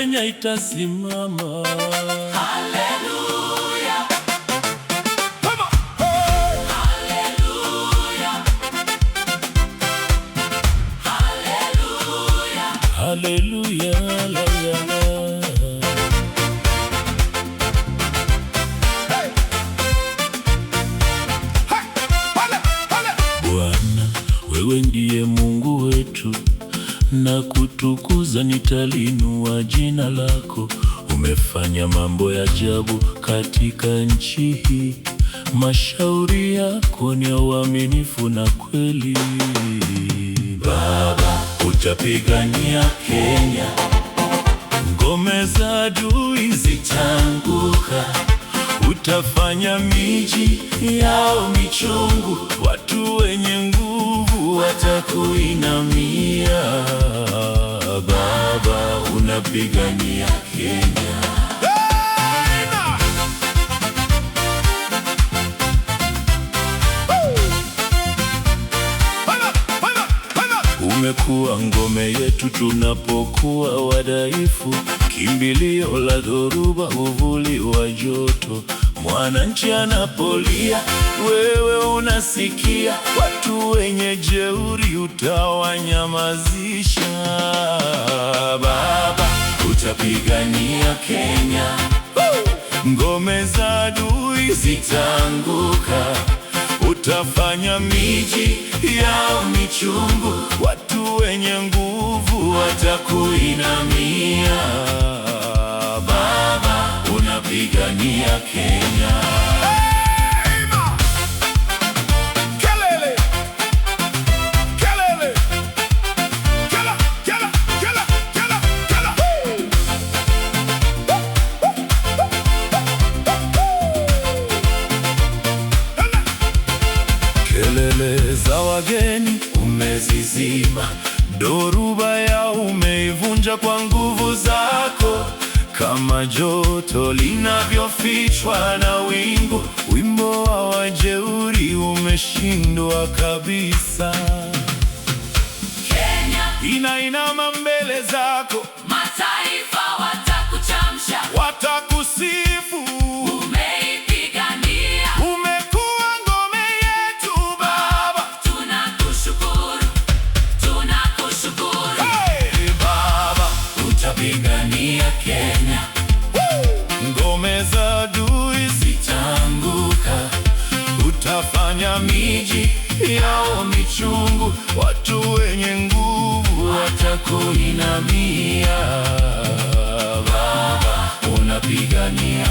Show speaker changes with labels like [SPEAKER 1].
[SPEAKER 1] Kenya itasimama.
[SPEAKER 2] Haleluya. Haleluya. Haleluya.
[SPEAKER 1] Haleluya. Bwana, wewe ndiye Mungu wetu, na kutukuza nitalinua jina lako. Umefanya mambo ya ajabu katika nchi hii, mashauri yako ni ya uaminifu na kweli. Baba, utapigania Kenya, ngome za adui zitaanguka. Utafanya miji yao michungu, watu wenye nguvu watakuinamia. Baba, unapigania Kenya. Umekuwa ngome yetu tunapokuwa wadhaifu, kimbilio la dhoruba, uvuli wa joto. Mwananchi anapolia, wewe unasikia. Watu wenye jeuri utawanyamazisha. Baba, utapigania Kenya, ngome za adui zitaanguka. Utafanya miji yao michungu, watu wenye nguvu watakuinamia. Baba, unapigania Kenya. Kelele! Kelele! Kela! Kela! Kela! Kela! Kela! Kelele za wageni umezizima, dhoruba yao umeivunja kwa nguvu zako. Kama joto linavyofichwa na wingu, wimbo wa wajeuri umeshindwa kabisa.
[SPEAKER 2] Kenya
[SPEAKER 1] Inainama mbele zako,
[SPEAKER 2] mataifa watakuchamsha,
[SPEAKER 1] watakusifu.
[SPEAKER 2] umeipigania.
[SPEAKER 1] Umekuwa ngome yetu Baba,
[SPEAKER 2] Tunakushukuru, tunakushukuru.
[SPEAKER 1] hey! Baba,
[SPEAKER 2] Utapigania Kenya,
[SPEAKER 1] ngome za adui zitaanguka. Utafanya miji yao michungu, watu wenye nguvu watakuinamia. Baba, unapigania